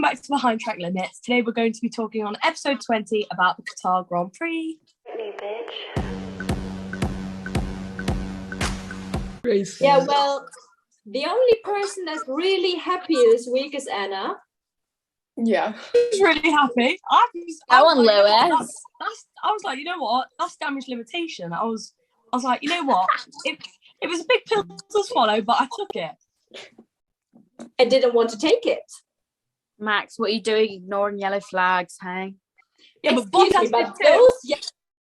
back to Behind Track Limits. Today we're going to be talking on episode 20 about the Qatar Grand Prix. Yeah, well, the only person that's really happy this week is Anna. Yeah. She's really happy. I was like, you know what? That's damage limitation. I was like, you know what? It was a big pill to swallow, but I took it. I didn't want to take it. Max, what are you doing ignoring yellow flags, hey? Yeah, but Excuse me, Bottas did but too. those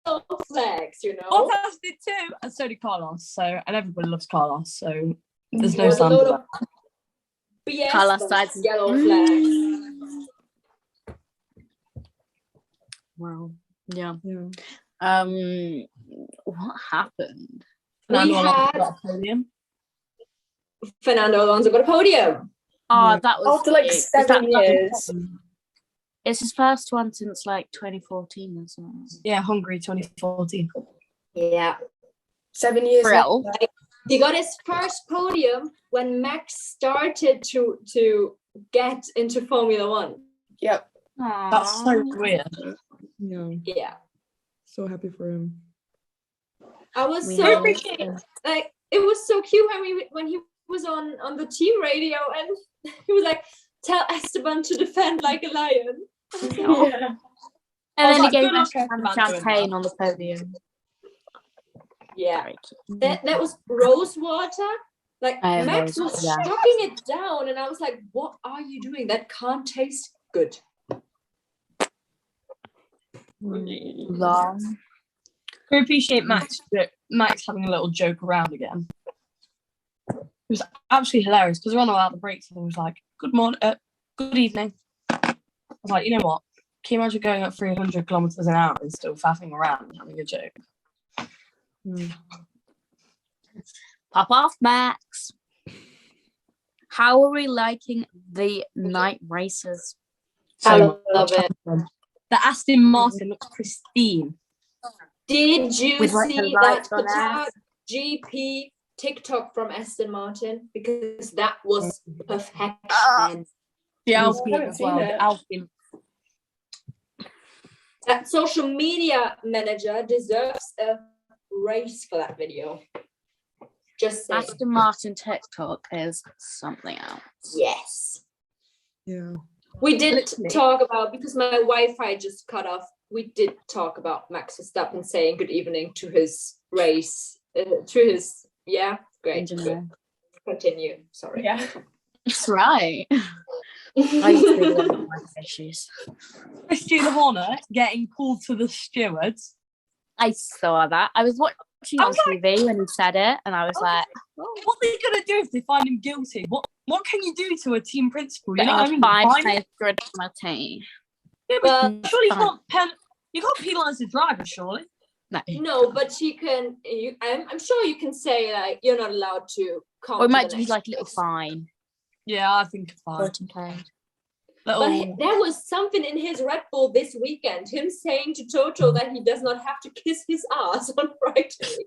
yellow flags, you know. Bottas did too, and so did Carlos. And everybody loves Carlos, so there's no There's a slander load there. of BS Carlos those sides. yellow flags. Well, yeah. What happened? Fernando Alonso got a podium. Oh, that was After like 7 years. It's his first one since like 2014 or something. Yeah, Hungary 2014. Yeah. 7 years. Brill. He got his first podium when Max started to get into Formula One. Yep. Aww. That's so weird. Yeah. So happy for him. I was We so know. like it was so cute when he was on the team radio and he was like, "Tell Esteban to defend like a lion." Yeah. And then he like, gave good luck, us some Esteban, doing champagne that. on the podium. Yeah. Very cute. That was rose water. Like I Max know, was yeah. chugging it down, and I was like, "What are you doing? That can't taste good." Long. I appreciate Max having a little joke around again. It was absolutely hilarious because we're on about the breaks and he was like, good evening. I was like, you know what? Can you imagine going at 300 kilometers an hour and still faffing around and having a joke? Pop off, Max. How are we liking the night races? I So love it. the Aston Martin looks pristine. Did you With, like, the see that lights on Qatar it. GP TikTok from Aston Martin? Because that was perfection. The I Alpine haven't as well. seen it. The Alpine. That social media manager deserves a race for that video. Just saying. Aston Martin TikTok is something else. Yes. Yeah. We did Literally. talk about, because my Wi-Fi just cut off, we did talk about Max Verstappen saying good evening to his race, great. Engineer. Continue, sorry. Yeah. That's right. I used to be one of my issues. Christian Horner getting pulled to the stewards. I saw that. I was watching on TV when he said it, and I was like, What are they going to do if they find him guilty? What can you do to a team principal? You know what I mean? five Fine him? times for my team. Yeah, but Well, surely you can't penalise the driver, surely. No, but she can. I'm sure you can say like you're not allowed to come. Or it to might the be next like a little race. fine. Yeah, I think fine. 14K. But there was something in his Red Bull this weekend. Him saying to Toto that he does not have to kiss his ass on Friday.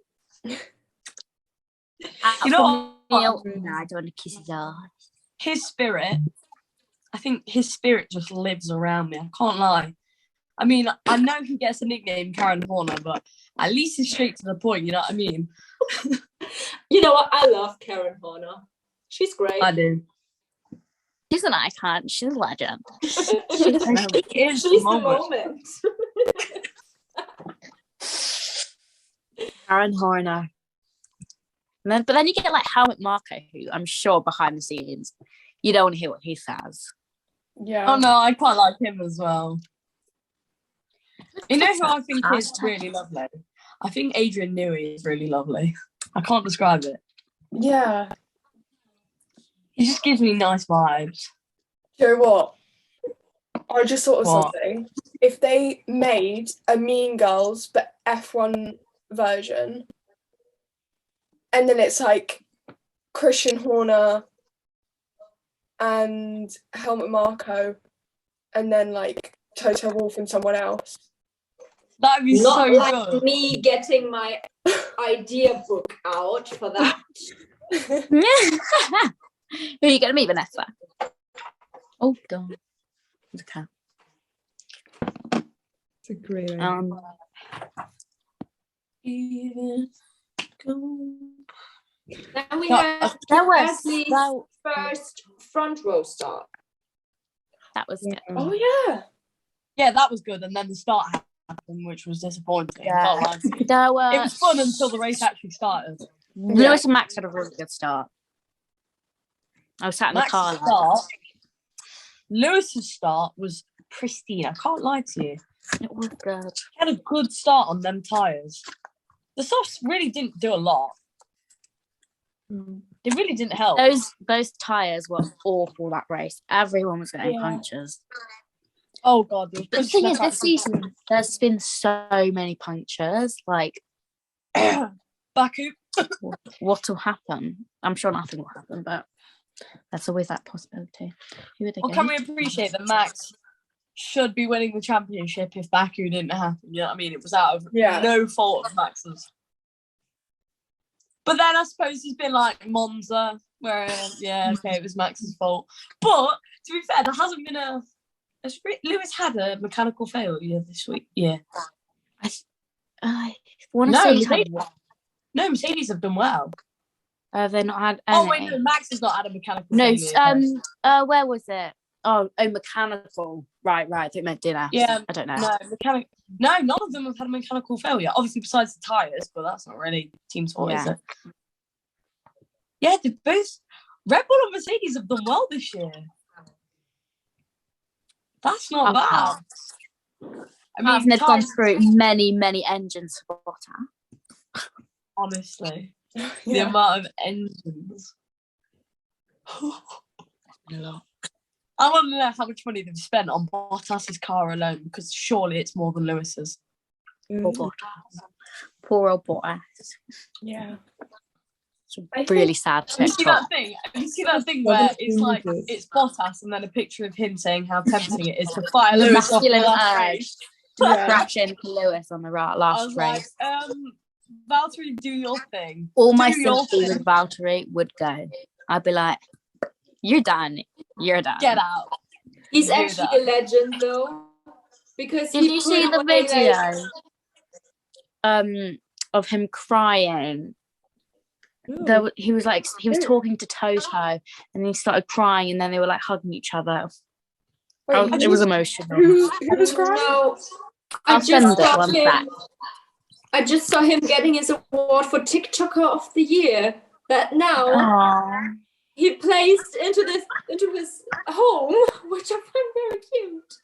You know what? No, I don't want to kiss his ass. His spirit, I think his spirit just lives around me. I can't lie. I mean, I know he gets a nickname, Karen Horner, but at least he's straight to the point, you know what I mean? You know what? I love Karen Horner. She's great. I do. She's an icon. She's a legend. She's She's the moment. Aaron Horner. But then you get like Helmut Marko, who I'm sure behind the scenes, you don't want to hear what he says. Yeah. Oh no, I quite like him as well. You know who I think is really lovely? I think Adrian Newey is really lovely. I can't describe it. Yeah. He just gives me nice vibes. You know what? I just thought of What? something. If they made a Mean Girls but F1 version, and then it's like Christian Horner and Helmut Marko, and then like Toto Wolff and someone else. That'd be Not so like good. me getting my idea book out for that. Who are you going to meet, Vanessa? Oh, God. Okay. It's a great idea. Now we No, have That was Ashley's first front row start. that was good. Oh yeah. Yeah, that was good. And then the start happened, which was disappointing. Yeah. Can't lie to you. There were It was fun until the race actually started. Lewis and Max had a really good start. I was sat in the car. Max's start, Lewis's start was pristine. I can't lie to you. It was good. He had a good start on them tyres. The softs really didn't do a lot. They really didn't help. Those tyres were awful that race. Everyone was getting Yeah. punctures. Oh god, But the thing is, this season there's been so many punctures. Like, Baku. what will happen? I'm sure nothing will happen, but there's always that possibility. Who are they Well, going? can we appreciate that Max should be winning the championship if Baku didn't happen? You know what I mean? It was out of no fault of Max's. But then I suppose he's been like Monza, where it was Max's fault. But to be fair, there hasn't been Lewis had a mechanical failure this week. Yeah. I want to say Mercedes have done well. they're not had. Oh wait, no, Max has not had a mechanical No, failure. where was it? Oh, mechanical. Right. I think it meant dinner. Yeah, I don't know. No, none of them have had a mechanical failure. Obviously, besides the tyres, but that's not really team's fault, is it? Yeah, they both Red Bull and Mercedes have done well this year. That's not bad. I mean, they've gone through many engines for Bottas. Honestly, the amount of engines. I want to know how much money they've spent on Bottas's car alone, because surely it's more than Lewis's. Poor Bottas. Poor old Bottas. Yeah. It's really sad. Have you see that thing where it's like it's Bottas and then a picture of him saying how tempting it is to fire Lewis off the last race. Crash into Lewis on the last race. Like, Valtteri, do your thing. All my sympathy with Valtteri would go. I'd be like, you're done. You're done. Get out. He's actually a legend, though, because did you see the video of him crying? He was talking to Toto, and he started crying, and then they were like hugging each other. It was emotional. Who was crying? No, I'll send it one back. I just saw him getting his award for TikToker of the Year. That now. Aww. He placed into his home, which I find very cute.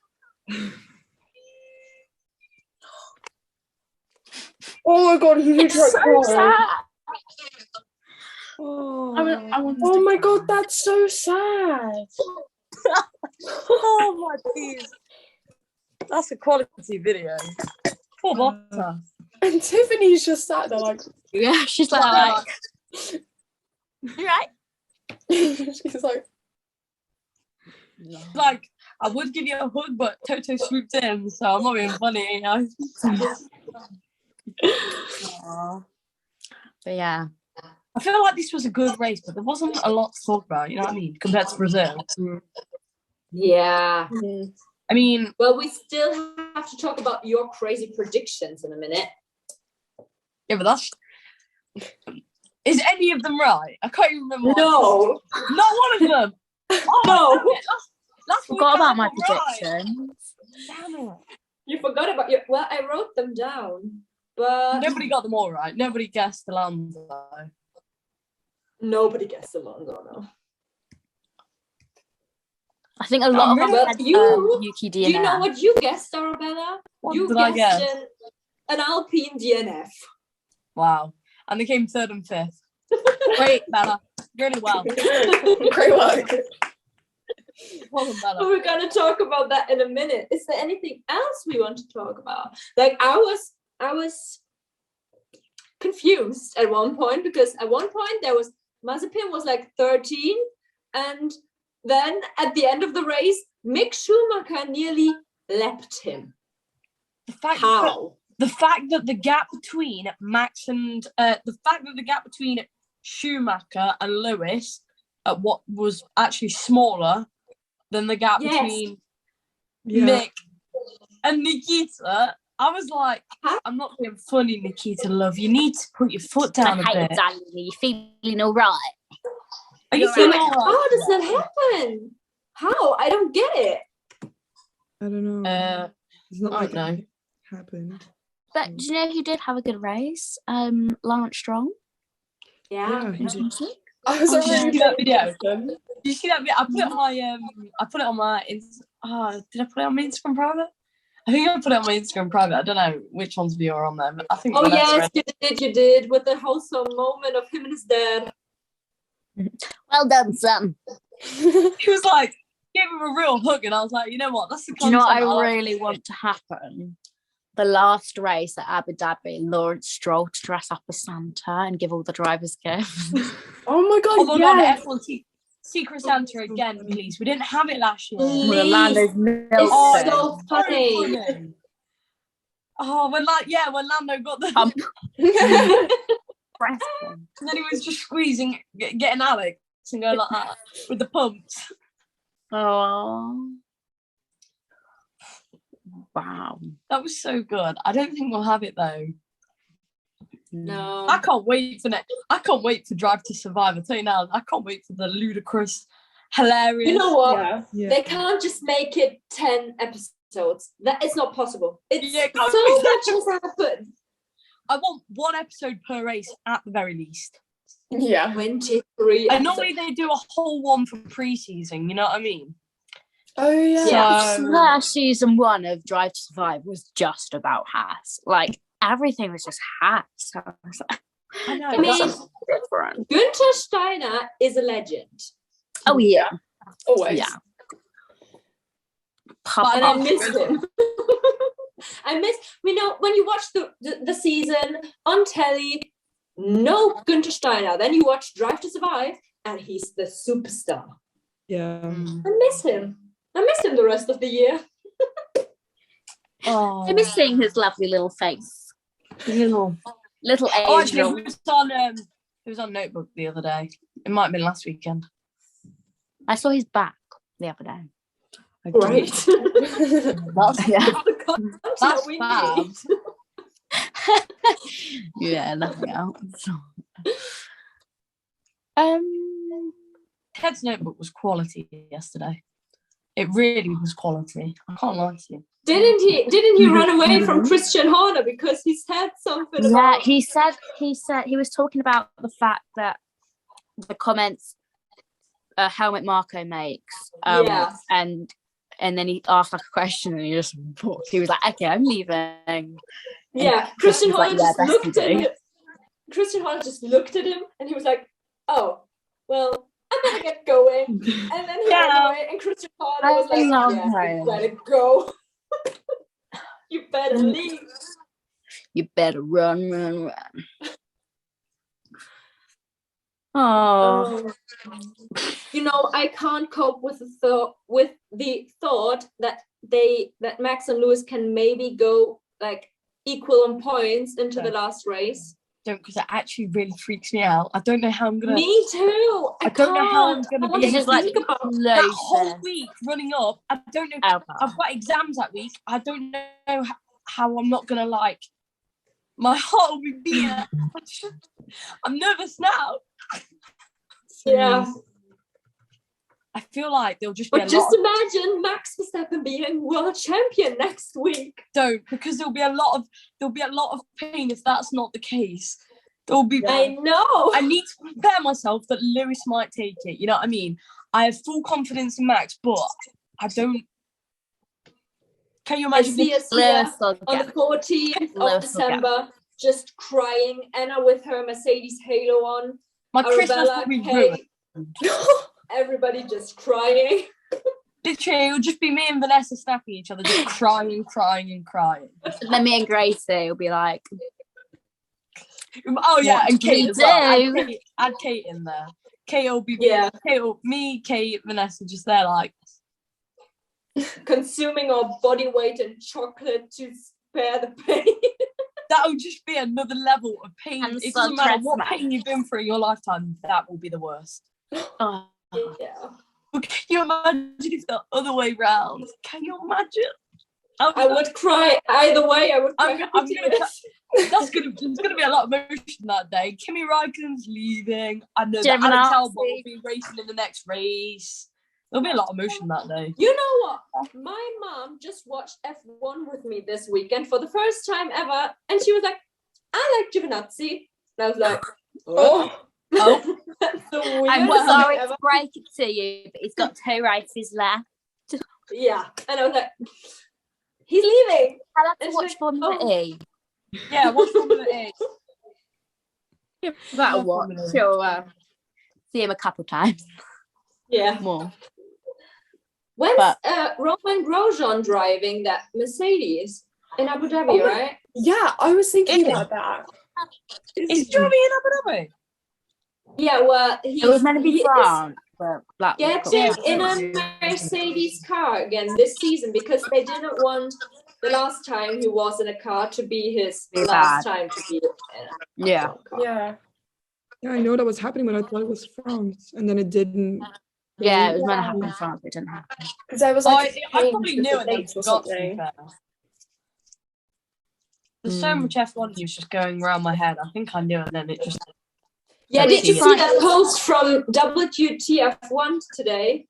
Oh my god, It's so sad. Oh my god, that's so sad. Oh my days. That's a quality video. Poor Bottas. And Tiffany's just sat there like, Yeah, she's like, you right? she's like, Like, I would give you a hug, but Toto swooped in, so I'm not being funny. But yeah. I feel like this was a good race, but there wasn't a lot to talk about, you know what I mean, compared to Brazil. Yeah. I mean, well, we still have to talk about your crazy predictions in a minute. Yeah, but that's... Is any of them right? I can't even remember. No. Not one of them. Oh, no. That's forgot about my right. predictions. Damn it. You forgot about your... Well, I wrote them down, but... Nobody got them all right. Nobody guessed Alonso. Nobody guessed Alonso, no. I think a lot of them had Yuki DNF. Do you know what you guessed, Arabella? What did I guess? An Alpine DNF. Wow. And they came third and fifth. Great, Bella. Really well. great work. Wasn't Bella. We're going to talk about that in a minute. Is there anything else we want to talk about? Like, I was confused at one point, because at one point there was Mazepin was like 13, and then at the end of the race, Mick Schumacher nearly leapt him. How? The fact that the gap between Max and Schumacher and Lewis at what was actually smaller than the gap between Nick, and Nikita. I was like, I'm not being funny, Nikita, love. You need to put your foot down a bit. Darling, you feeling all right? Are you feeling all right? How does that happen? How? I don't get it. I don't know. It's not I like don't know. it happened. But do you know who did have a good race? Lance Strong. Yeah. he did. I was Did you already see that video? them. Did you see that video? I put it on my did I put it on my Instagram private? I think I put it on my Instagram private. I don't know which one's of you are on there, but I think. Oh Vanessa yes, you did with the wholesome moment of him and his dad. Well done, son. He was like, gave him a real hug, and I was like, you know what? That's the Do you know what content I like really to see. want to happen? The last race at Abu Dhabi, Lawrence Stroll to dress up as Santa and give all the drivers gifts. Oh my Oh god, my god, yes. F1 Secret Santa again, please. We didn't have it last year. Orlando's It's melting. so funny. Oh, when Lando got the Um, and then he was just squeezing, getting Alex and going like that with the pumps. Oh. Wow. That was so good. I don't think we'll have it though. No. I can't wait for I can't wait for Drive to Survive. I tell you now, I can't wait for the ludicrous, hilarious. You know what? Yeah. Yeah. They can't just make it 10 episodes. That is not possible. It's Yeah, can't so be much has happened. I want one episode per race at the very least. Yeah. 23 And normally they do a whole one for pre-season. You know what I mean? Oh yeah. Yeah. Their season 1 of Drive to Survive was just about Haas. Like, everything was just Haas. So I was like, I know. I mean, that's- different. Günther Steiner is a legend. Oh, yeah. Always. Yeah. And I Papa. miss him. When you watch the season on telly, no Günther Steiner. Then you watch Drive to Survive, and he's the superstar. Yeah. I miss him. I miss him the rest of the year. Oh, I miss seeing his lovely little face. Little Oh, actually, angel. he was on Notebook the other day. It might have been last weekend. I saw his back the other day. Right. That's, Yeah. The content that's we bad. need. Yeah, nothing else. Ted's Notebook was quality yesterday. It really was quality. I can't lie to you. Didn't he run away from Christian Horner because he said something Yeah, about he said he was talking about the fact that the comments Helmut Marko makes, Yeah. and then he asked like a question and he just walked. He was like, "Okay, I'm leaving." Yeah, Christian was like, Horner "Yeah, just best looked you at do." him. Christian Horner just looked at him and he was like, "Oh, well, I'm gonna get going." And then he ran away, and Christian Horner was like, love "Yeah, you him. better go. You better leave." You better run. Oh, I can't cope with the thought that Max and Lewis can maybe go like equal on points into the last race. Don't, because it actually really freaks me out. I don't know how I'm gonna. Me too. I don't know how I'm can't. gonna I want be. this to is like think about That whole closer. week running up, I don't know. Ever. I've got exams that week. I don't know how I'm not gonna like. My heart will be beating. I'm nervous now. Yeah. I feel like there'll just be But a just lot. imagine Max Verstappen being world champion next week. Don't, because there'll be a lot of pain if that's not the case. There'll be. I know. I need to prepare myself that Lewis might take it. You know what I mean? I have full confidence in Max, but I don't. Can you I imagine? see us Lewis here will on get the 14th Lewis will of December, just crying. Anna with her Mercedes Halo on. My Christmas Arabella, will be Kate, ruined. everybody just crying. Literally, it'll just be me and Vanessa snapping each other, just crying. And then me and Gracie will be like, Oh yeah, What and do Kate we as well. do? Add Kate in there. Kate will be Yeah. Kate, Vanessa, just there like. Consuming our body weight in chocolate to spare the pain. That will just be another level of pain. And It so doesn't matter what Christmas. pain you've been through in your lifetime, that will be the worst. "Oh, Yeah. Can you imagine if the other way round? Can you imagine? I would cry either way. I would cry. There's gonna be a lot of emotion that day. Kimi Räikkönen's leaving. I know that Alex Albon will be racing in the next race. There'll be a lot of emotion that day. You know what? My mom just watched F1 with me this weekend for the first time ever, and she was like, "I like Giovinazzi," and I was like, "Oh." That's the weirdest I'm thing sorry ever. to break it to you, but he's got 2 races left. Yeah, and I was like, "He's leaving." I'll have to It's watch like, Formula E. Yeah, watch Formula E. Give that a watch. Sure. See him a couple times Yeah. more. When's Romain Grosjean driving that Mercedes in Abu Dhabi, right? Yeah, I was thinking Is it? about that. Is Johnny in Abu Dhabi? Yeah, well, It was meant to be he is France, but getting in a Mercedes car again this season because they didn't want the last time he was in a car to be his last time to be in Yeah. a car. Yeah. Yeah, I know that was happening, but I thought it was France, and then it didn't. Yeah, it was meant to happen in France, but it didn't happen. Because there was I like probably knew it then dates or forgot, to be something. fair. There's so much F1 news just going around my head. I think I knew it, and then it just... Yeah, I've did you seen see it. that post from WTF1 today?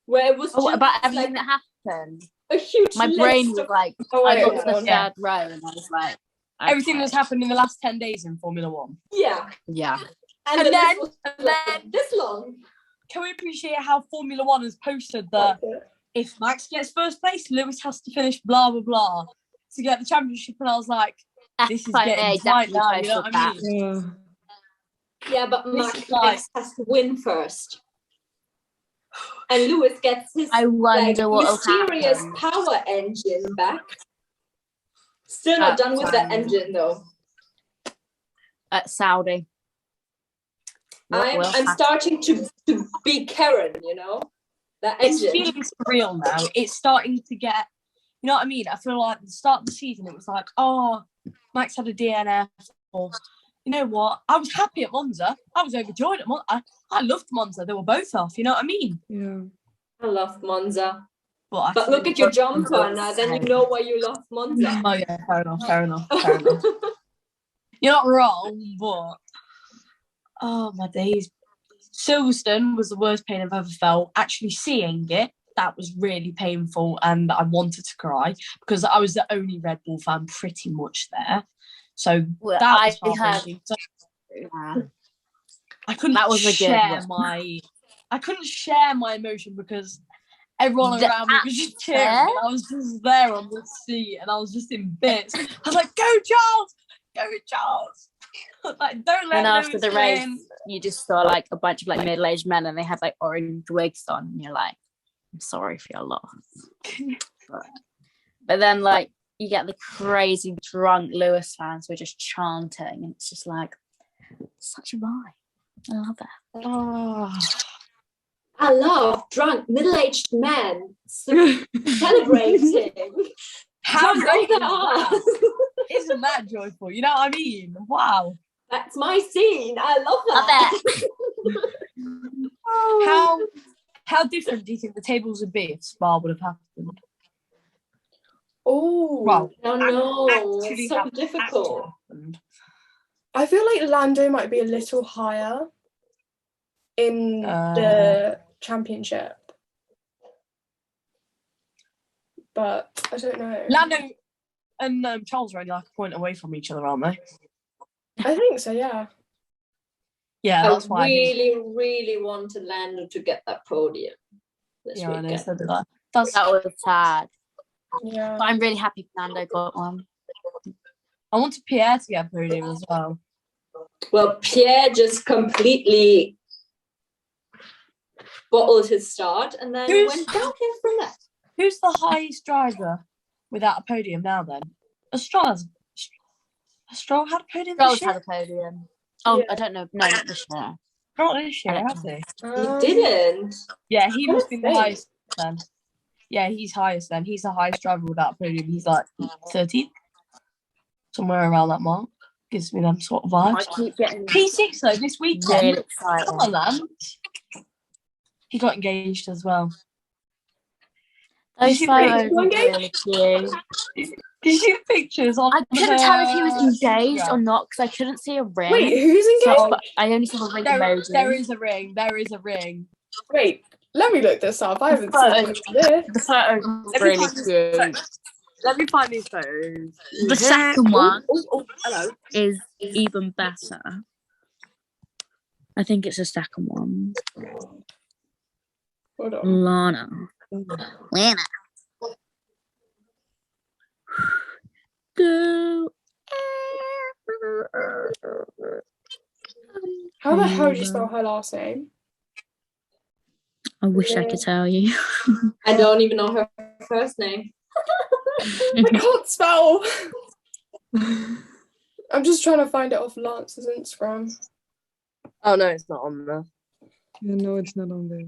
Where it was just About everything like that happened. a huge My list brain was of- like, Oh, I wait, got to the yeah. third row and I was like, Everything okay. that's happened in the last 10 days in Formula 1. Yeah. Yeah. And, And the then- list was and like then- this long. Can we appreciate how Formula 1 has posted that if Max gets first place, Lewis has to finish blah, blah, blah to get the championship? And I was like, this is getting tight now, you know what I mean? Yeah. Yeah, but This Max is like- has to win first. And Lewis gets his I wonder what will mysterious happen. power engine back. Still not done with that engine though. At Saudi. What will I'm happen? starting to be Karen, you know? That It's engine. feeling surreal now. It's starting to get, you know what I mean? I feel like at the start of the season, it was like, oh, Max had a DNF. Or, you know what? I was happy at Monza. I was overjoyed at Monza. I loved Monza. They were both off, you know what I mean? Yeah. I love Monza. But But look at your jumper now, then you know why you love Monza. Oh, yeah, fair enough. You're not wrong, but oh my days. Silverstone was the worst pain I've ever felt. Actually seeing it, that was really painful, and I wanted to cry because I was the only Red Bull fan pretty much there. So Well, that was I heard- heartbreaking. So Yeah. I couldn't That was a good share one. I couldn't share my emotion because everyone The around me was just cheering, and I was just there on the seat, and I was just in bits. I was like, "Go Charles! Go Charles!" Like, don't let And after Lewis the race, win. you just saw like a bunch of like middle-aged men and they had like orange wigs on and you're like, I'm sorry for your loss. But then like you get the crazy drunk Lewis fans who are just chanting and it's just like such a vibe. I love that. Oh. I love drunk middle-aged men celebrating. How Drunk great off is their arse. that? Isn't that joyful? You know what I mean? Wow. That's my scene. I love that. How different do you think the tables would be if Spa would have happened? Oh, Well, Oh no, actually it's so happened. difficult. I feel like Lando might be a little higher in the championship, but I don't know. Lando and Charles are only like a point away from each other, aren't they? I think so. Yeah. Yeah, that's I why. really wanted Lando to get that podium this Yeah, I know, weekend. so did I. That's That was sad. Yeah. But I'm really happy Fernando got one. I wanted Pierre to get a podium as well. Well, Pierre just completely bottled his start and then Who's- went downhill from there. Who's the highest driver without a podium now then? Stroll had a podium Stroll's this year? had a podium. Oh, Yeah. I don't know. No, not this year. Not this year, I don't has he? He didn't. Yeah, he must be the think. highest then. Yeah, he's highest then. He's the highest driver without a podium. He's like 13th. Somewhere around that mark. Gives me them sort of I vibes. keep getting P6 though this weekend. really excited. Come on, man. He got engaged as well. Those you photos were were really cute. Did you see the pictures on I couldn't tell if he was her engaged or Instagram? not because I couldn't see a ring. Wait, who's engaged? So I only saw the ring emoji. There is a ring. There is a ring. Wait, let me look this up. I haven't seen this. The photos were really cute. Let me find these photos. The second one Hello. is even better. I think it's the second one. Hold on. Lana. Go. How the hell do you spell her last name? I wish I could tell you. I don't even know her first name. I can't spell. I'm just trying to find it off Lance's Instagram. Oh no, it's not on there. Yeah, no, it's not on there.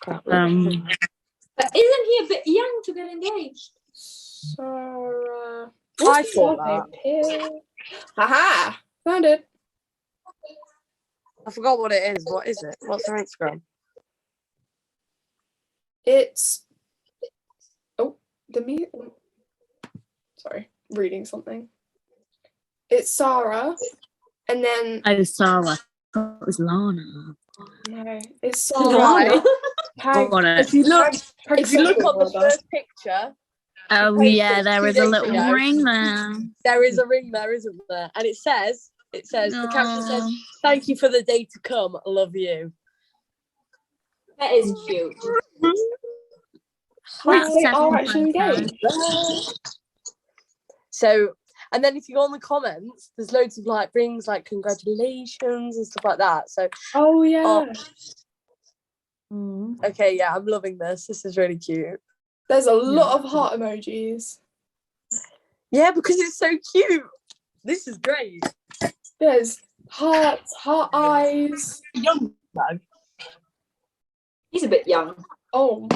Crap. But isn't he a bit young to get engaged? Sarah. I thought that. Haha! Found it. I forgot what it is. What is it? What's her Instagram? It's sorry, reading something. It's Sarah, and then Oh, Sarah. I thought it was Lana. no, it's Sarah. Right. Got it. If you look on the first picture, Oh posted yeah, there 2 is a days little ago. ring there. there is a ring there, isn't there? And it says, the caption says, Aw. "Thank you for the day to come. I love you." That is cute. Wait, That's they second are actually photo. engaged. So, and then if you go on the comments, there's loads of like rings, like congratulations and stuff like that. So, Oh yeah. okay, yeah, I'm loving this. This is really cute. There's a lot of heart emojis. Yeah, because it's so cute. This is great. There's hearts, heart eyes. Young though. He's a bit young. Oh,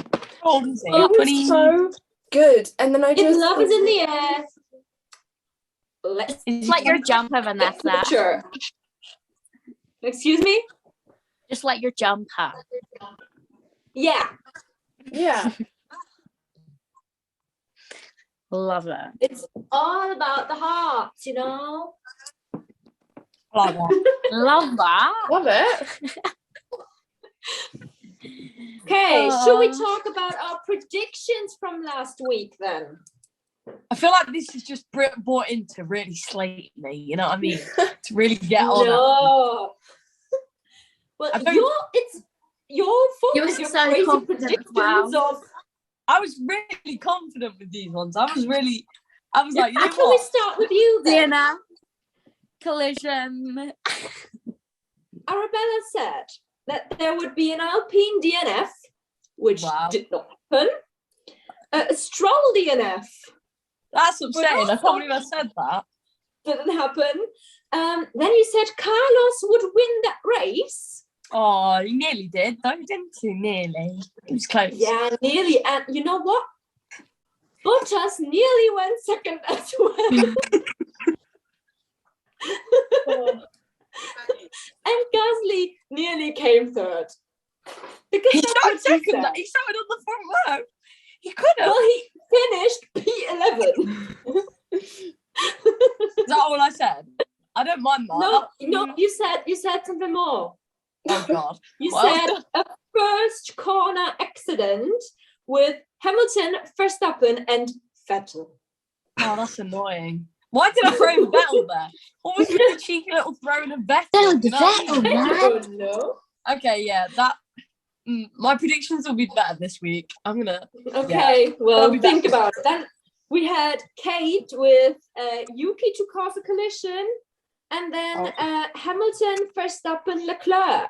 How old is he? it was so good. And then I If just love is in the air, let's Just let your jumper, Vanessa. sure. Excuse me? Just let your jumper. Yeah, yeah. Love it. it's all about the hearts, you know? Like that. Love that. Love it. Okay, should we talk about our predictions from last week then? I feel like this is just brought in to really slate me. You know what I mean? To really get on. No. Well, I don't- it's your fault. You were with your so crazy confident as predictions well. of. I was really confident with these ones. I was like, you know Can we what? start with you then? Diana. Collision. Arabella said that there would be an Alpine DNF, which Wow. did not happen. A Stroll DNF That's upsetting. I can't believe I said that. didn't happen. Then you said Carlos would win that race. Oh, he nearly did, though, didn't he? Nearly. It was close. Yeah, nearly. And you know what? Bottas nearly went second as well. And Gasly nearly came third. Because He that's started what you second. said. He started on the front row. He could have. Well, he finished P11. Is that all I said? I don't mind that. No, you said something more. Oh, God. You Well, said a first corner accident with Hamilton, Verstappen, and Vettel. Oh, that's annoying. Why did I throw in Vettel there? What was with the cheeky little throwing of Vettel? You know what I mean? I don't know. Okay, yeah, my predictions will be better this week. I'm gonna. Okay, That'll well, be think better. about it. Then we had Kate with Yuki to cause a collision, and then Hamilton, Verstappen, Leclerc,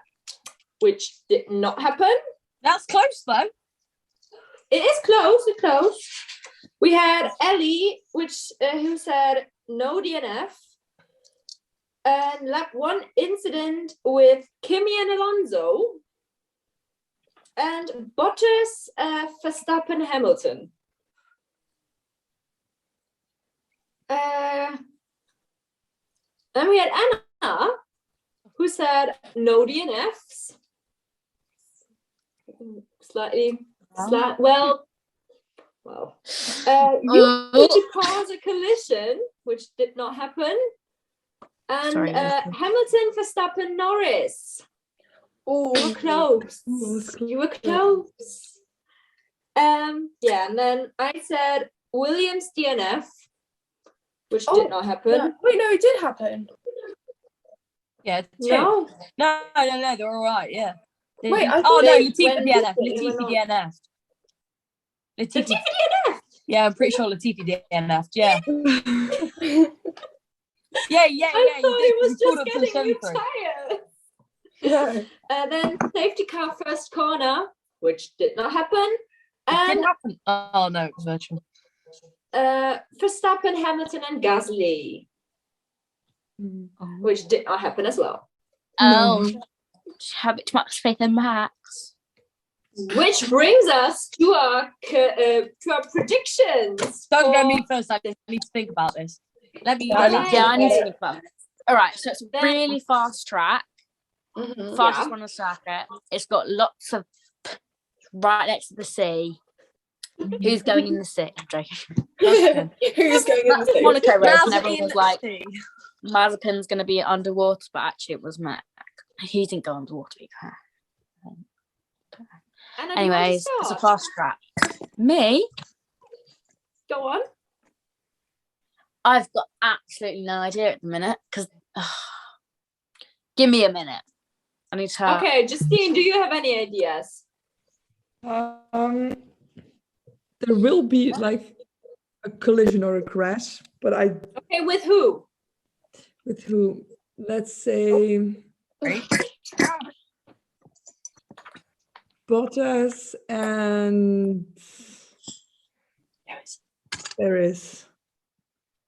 which did not happen. That's close though. It is close. It's close. We had Ellie, who said no DNF, and like one incident with Kimi and Alonso, and Bottas, Verstappen, Hamilton. Then we had Anna, Who said no DNFs? Slightly, well. You need to cause a collision, which did not happen. And Sorry, Hamilton, Verstappen, Norris. Oh, You were close. You were close. Yeah, and then I said Williams DNF, which did not happen. yeah. Wait, no, it did happen. Yeah, 2. No. No, they're all right. Yeah. Wait, I oh thought no, they Latifi went DNF. with it, Latifi they DNF. Latifi DNF. Yeah, I'm pretty sure Latifi DNF. Yeah. Yeah. I thought he was pulled just up to the getting new centre. tires. Then safety car first corner, which did not happen. It And didn't happen. Oh no, it was virtual. Verstappen, Hamilton, and Gasly, which did not happen as well. Oh, have too much faith in Max. Which brings us to our predictions. Don't go me first. I need to think about this. Let me. Okay. I need to think about it. All right, so it's a Then- really fast track, fastest one on the circuit. It's got lots of right next to the sea. Who's going in the sea? I'm joking. Who's going in the That's sea? Monaco race, and Mazepin everyone was like, Mazepin's going to be underwater, but actually it was Mac. He didn't go underwater. Anna, do you want to Anyways, it's a start? fast track. Me? Go on. I've got absolutely no idea at the minute because give me a minute. I need to. Okay, Justine, do you have any ideas? There will be like a collision or a crash, but Okay, with who? with who? Let's say Bottas and Paris.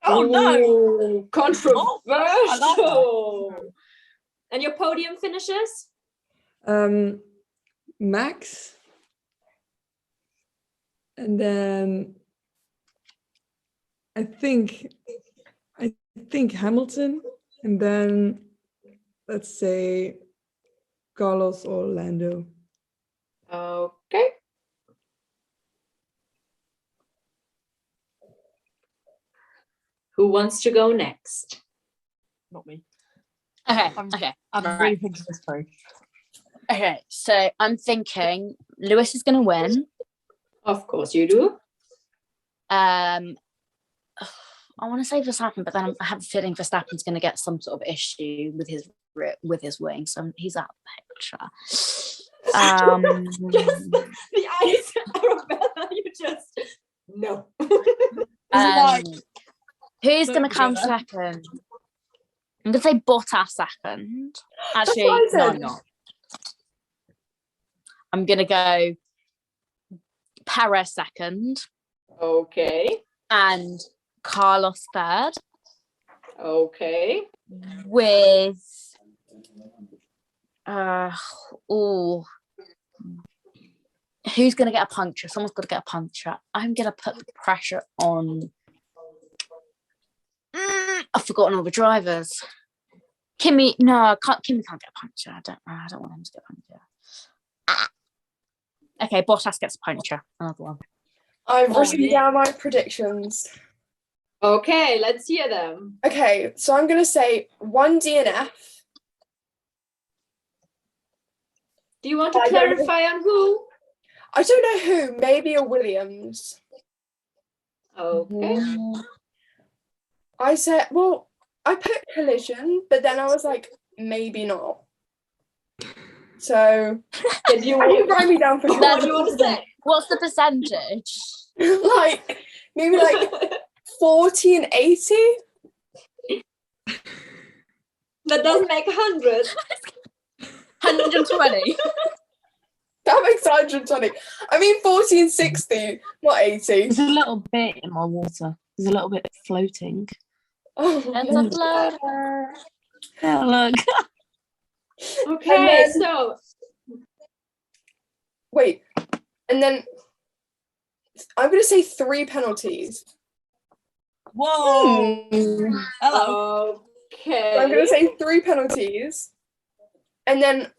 Oh no! Ooh, controversial. I like And your podium finishes? Max, and then I think Hamilton, and then let's say Carlos or Lando. Okay. Who wants to go next? Not me. Okay. I'm- Okay. I'm Right. really thinking this through. Okay. So I'm thinking Lewis is going to win. Of course you do. I want to say Verstappen, but then I have a feeling Verstappen's going to get some sort of issue with his wing, so he's out of the picture. Just the eyes, Arabella, you just no. Who's No, going to come yeah. second? I'm going to say Bottas second. Actually, what I no, said. I'm not. I'm going to go Perez second Okay. and Carlos third Okay. with who's going to get a puncture? Someone's got to get a puncture. I'm going to put the pressure on. I've forgotten all the drivers. Kimmy can't get a puncture. I don't want him to get a puncture. Okay, Bottas gets a puncture. Another one. I've written yeah. down my predictions. Okay, let's hear them. Okay, so I'm going to say 1 DNF. Do you want to I don't know. clarify on who? I don't know who, maybe a Williams. Okay. I said, well, I put collision, but then I was like, maybe not. So, Did you I didn't write me down for sure. what do you want to say? What's the percentage? Like, maybe like 40 and 80? That doesn't make 100. 120. That makes 120. I mean 40 and 60, not 80. There's a little bit in my water. There's a little bit floating. Oh, And the floater. Yeah, look. Okay, And then- so wait, and then I'm going to say 3 penalties. Whoa. Hello. okay. So I'm going to say 3 penalties. And then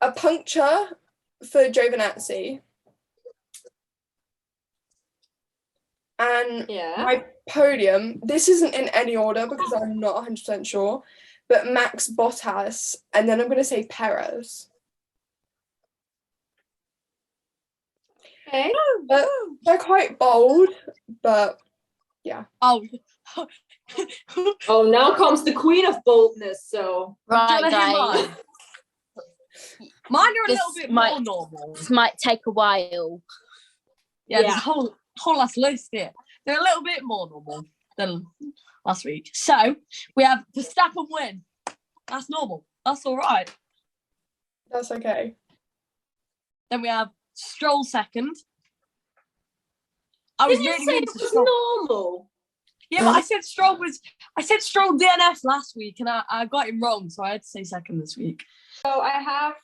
a puncture for Giovinazzi. And Yeah. my podium, this isn't in any order because I'm not 100% sure, but Max Bottas, and then I'm going to say Perez. Okay. They're quite bold, but yeah. Oh, Oh, now comes the queen of boldness. So Right, do you wanna hear guys. mine? Mine are a This little bit might- more normal. This might take a while. Yeah, there's Yeah. a whole last list here. They're a little bit more normal than last week. So we have Verstappen win. That's normal. That's all right. That's okay. Then we have Stroll second. I was did you really say into it was Stroll. normal? Yeah, but I said Stroll DNF last week, and I got him wrong, so I had to say second this week. So I have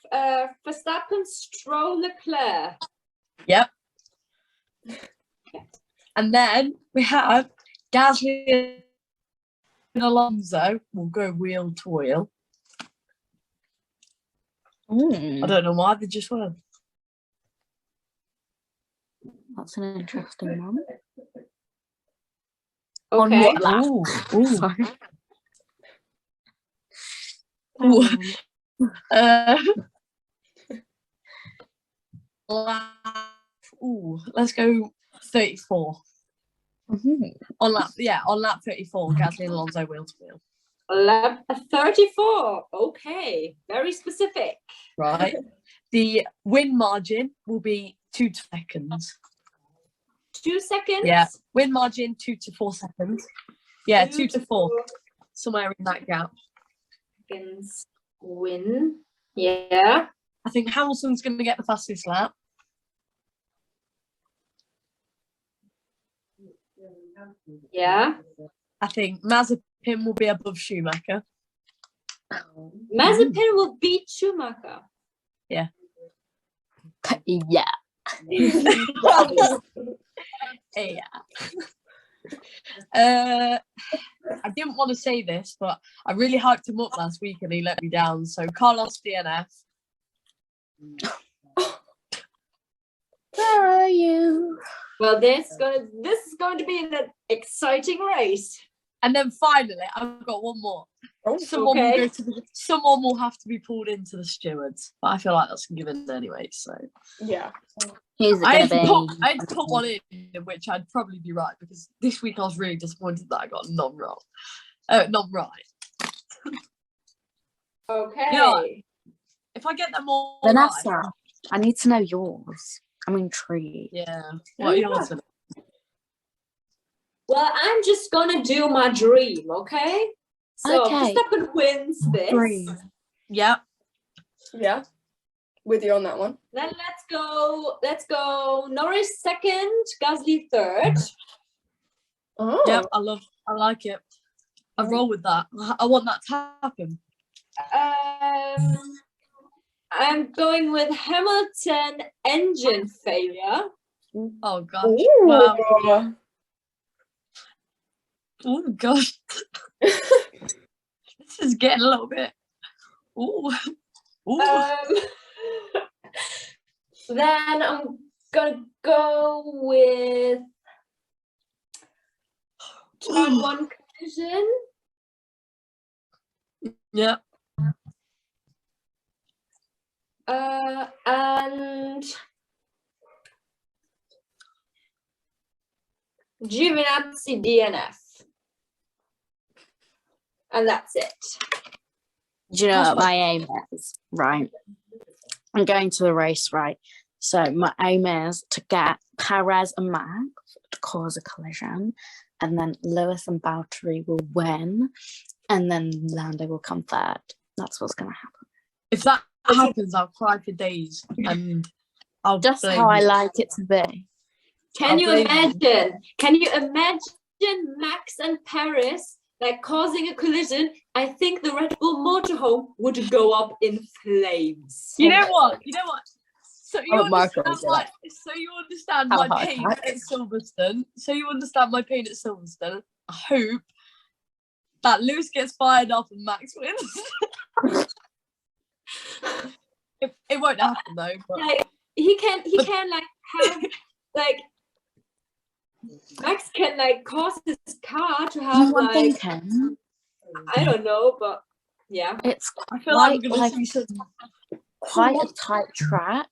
Verstappen, Stroll, Leclerc. Yep. And then we have Gasly and Alonso. We'll go wheel to wheel. I don't know why they just won. That's an interesting one. Okay. On what lap? Ooh. Sorry. Ooh. Let's go 34. On lap 34, Gasly and Alonso wheel to wheel. Lap 34. Okay. Very specific. Right. The win margin will be 2 seconds. 2 seconds. Yeah. Win margin 2 to 4 seconds. Yeah, 2 to 4. Somewhere in that gap. Seconds win. Yeah. I think Hamilton's going to get the fastest lap. Yeah. I think Mazepin will be above Schumacher. Mazepin will beat Schumacher. Yeah. Yeah. I didn't want to say this, but I really hyped him up last week and he let me down. So Carlos DNF. Where are you? Well, this is going to be an exciting race. And then finally, I've got one more. Oh, Someone okay. someone will have to be pulled into the stewards, but I feel like that's a given anyway. So yeah. Who's it I gonna be? had to put one in, which I'd probably be right because this week I was really disappointed that I got none wrong, none right. Okay. You know what? If I get them all Vanessa, right, I need to know yours. I'm intrigued. yeah. What Yeah. yours? Well, I'm just gonna do my dream, okay? So Okay. Verstappen wins this. Dream. Yeah. Yeah. With you on that one. Then let's go. Norris second, Gasly third. Oh. Yep. I like it. I roll with that. I want that to happen. I'm going with Hamilton engine failure. Oh gosh. Ooh. Wow. Oh gosh. This is getting a little bit. Ooh. Ooh. Then I'm gonna go with turn one collision. Yeah. And Giovinazzi DNF. And that's it. Do you know what my aim is? Right. I'm going to the race, right? So my aim is to get Perez and Max to cause a collision, and then Lewis and Valtteri will win, and then Lando will come third. That's what's going to happen. If that happens, I'll cry for days, and I'll Just blame how I you. like it to be. Can you blame you. imagine? Can you imagine Max and Paris like causing a collision? I think the Red Bull motorhome would go up in flames. You know what? So you Oh, Marco understand would do that. so you understand Have a my heart pain attack. at Silverstone. So you understand my pain at Silverstone. I hope that Lewis gets fired off and Max wins. It won't happen though. But Like he can like have like Max can like cause his car to have I'm like thinking I don't know, but yeah. it's I feel like we're quite gonna like see some. quite a tight track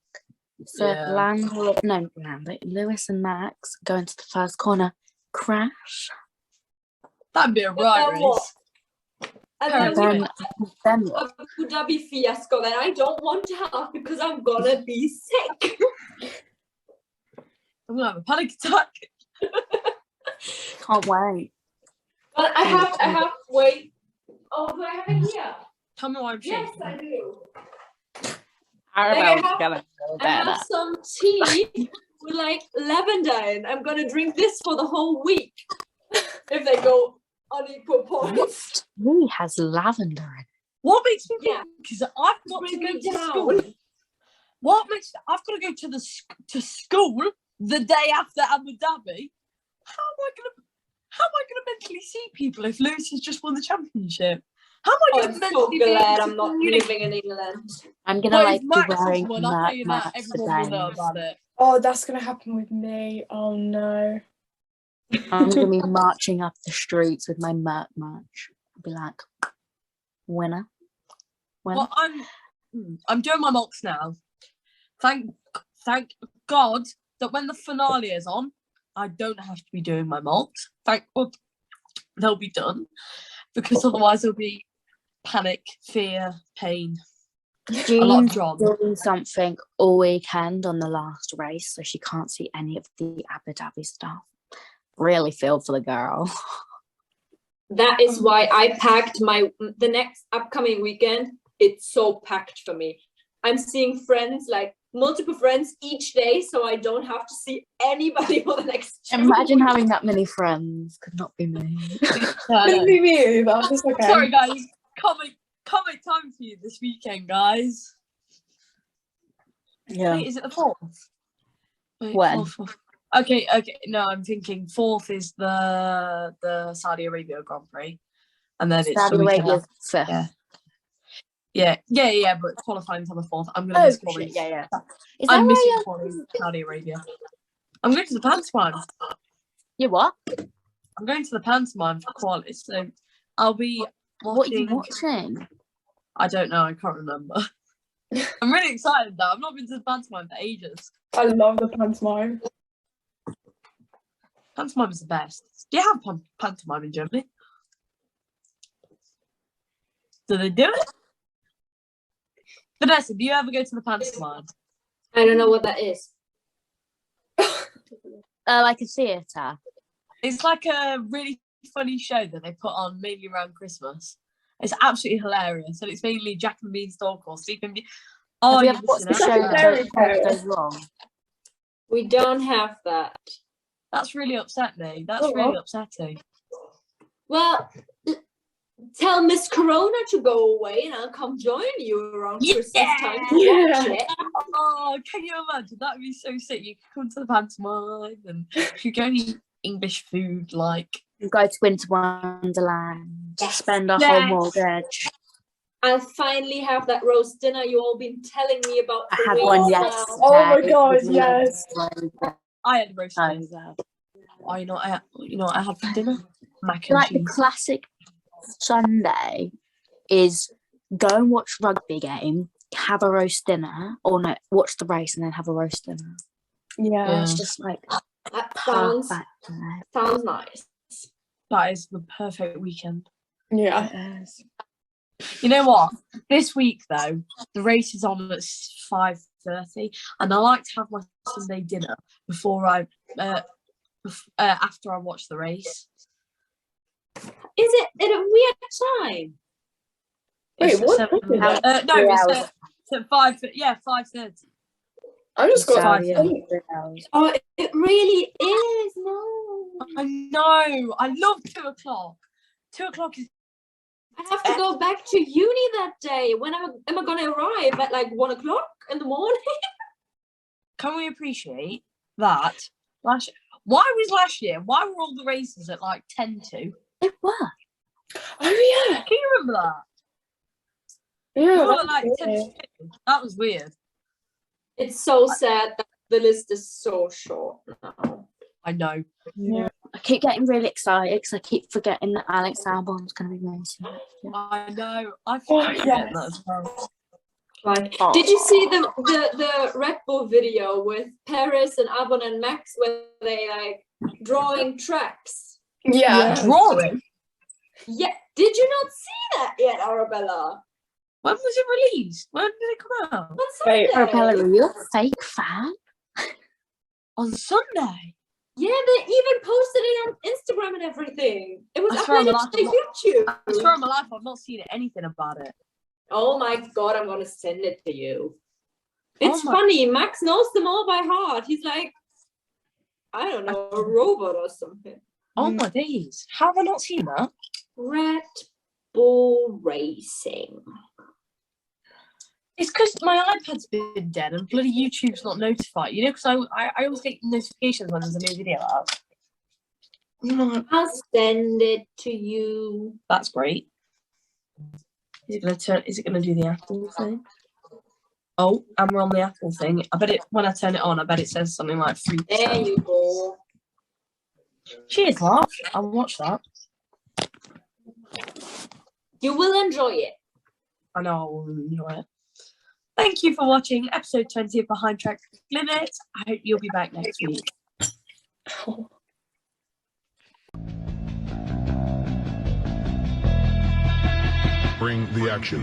for Yeah. Lewis and Max go into the first corner, crash. That'd be a right then what? race. And Parents then we win. Then what? Abu Dhabi fiasco that I don't want to have because I'm gonna be sick. I'm gonna have a panic attack. Can't wait. But I have wait. Oh, do I have it here? Tell me why I'm shaking. Yes, I do. Arabella's have- gonna feel I have better. some tea with like lavender in. I'm gonna drink this for the whole week. If they go unequal points. Tea has lavender in it. What makes me Yeah. think is I've got to Bring go me to down. school. What makes I've got to go to school the day after Abu Dhabi? How am I gonna mentally see people if Lewis has just won the championship? How am I I'm gonna so mentally be glad able I'm to not communicate? living in England. I'm gonna Well, like if be Max has wearing won, I'll tell you that merch for everyone will know days. about it. Oh, that's gonna happen with me. Oh no. I'm gonna be marching up the streets with my merch. I'll be like, winner. Well, I'm doing my mocks now. Thank God that when the finale is on, I don't have to be doing my mocks. Thank God they'll be done, because otherwise there'll be panic, fear, pain, a lot of Jean's drama. doing something all weekend on the last race, so she can't see any of the Abu Dhabi stuff. Really feel for the girl. That is why I packed the next upcoming weekend. It's so packed for me. I'm seeing friends, like multiple friends each day, so I don't have to see anybody for the next 2 Imagine weeks. having that many friends. Could not be me. Couldn't be me either. It's okay. Sorry, guys. Can't make time for you this weekend, guys. Yeah. Wait, is it the 4th? Wait, When? 4th. Okay. No, I'm thinking 4th is the Saudi Arabia Grand Prix, and then it's Saudi the weekend Arabia's after. 5th. Yeah. But qualifying for the 4th. I'm gonna Oh, miss shit, qualifying. yeah. Is I'm that missing where qualifying for Saudi Arabia. I'm going to the pantomime. you what? I'm going to the pantomime for quality, so I'll be What are you watching. watching? I don't know. I can't remember. I'm really excited though. I've not been to the pantomime for ages. I love the pantomime. Pantomime is the best. Do you have pantomime in Germany? Do they do it? Vanessa, do you ever go to the pantomime? I don't know what that is. Like a theatre. It's like a really funny show that they put on mainly around Christmas. It's absolutely hilarious, and it's mainly Jack and the Beanstalk or Sleeping Beauty. Oh, Have you you're ever watched the missing show out. Fairy that tale. goes wrong? We don't have that. That's really upset me. That's Oh, really what? upsetting. Well, tell Miss Corona to go away and I'll come join you around Christmas time to watch it. Oh, can you imagine? That'd be so sick. You could come to the pantomime and you go and eat English food, like. Go to Winter Wonderland. Yes. Spend our Yes. whole mortgage. I'll finally have that roast dinner you all been telling me about. I for had weeks one now. yesterday. Oh my God, yes. I had roast Oh, dinner. Oh, you know what I had for dinner? Mac and like the cheese. classic Sunday is go and watch rugby game, have a roast dinner, or no, watch the race and then have a roast dinner. Yeah. It's just like That sounds perfect. nice. That is the perfect weekend. Yeah. It is. You know what? This week though, the race is on at 5:30, and I like to have my Sunday dinner before after I watch the race. Is it at a weird time? Wait, It's at what 7 is it? no, 3 it's hours. at 5. Yeah, 5:30. I just got Sorry, Yeah. Oh, it really is. No. I know. I love 2:00. 2:00 is. I have to go back to uni that day. When am I going to arrive? At like 1 o'clock in the morning? Can we appreciate that? Why was last year? Why were all the races at like 10 to? It were. Oh yeah. Can you remember that? Yeah, More that's like weird. 10 to 15. That was weird. It's so sad that the list is so short now. I know. Yeah. I keep getting really excited because I keep forgetting that Alex Albon's going to be racing. Yeah. I know. I Oh, forget yes. that as well. Like, Oh. did you see the Red Bull video with Paris and Albon and Max where they like drawing tracks? Yeah. Drawing? Yeah, did you not see that yet, Arabella? When was it released? When did it come out? On Wait, Sunday. Arabella, are you a fake fan? On Sunday. Yeah, they even posted it on Instagram and everything. It was I swear on my uploaded life, to YouTube. I swear on my life, I've not seen anything about it. Oh my god, I'm gonna send it to you. It's Oh my- funny, Max knows them all by heart. He's like, I don't know, a robot or something. Oh my days. How have I not seen that? Red Bull Racing. It's because my iPad's been dead and bloody YouTube's not notified. You know, because I always get notifications when there's a new video out. I'll send it to you. That's great. Is it gonna do the Apple thing? Oh, and we're on the Apple thing. I bet it when I turn it on, I bet it says something like 3%. There you go. Cheers, love. I'll watch that. You will enjoy it. I know I will enjoy it. Thank you for watching episode 20 of Behind Track Limit. I hope you'll be back next week. Bring the action.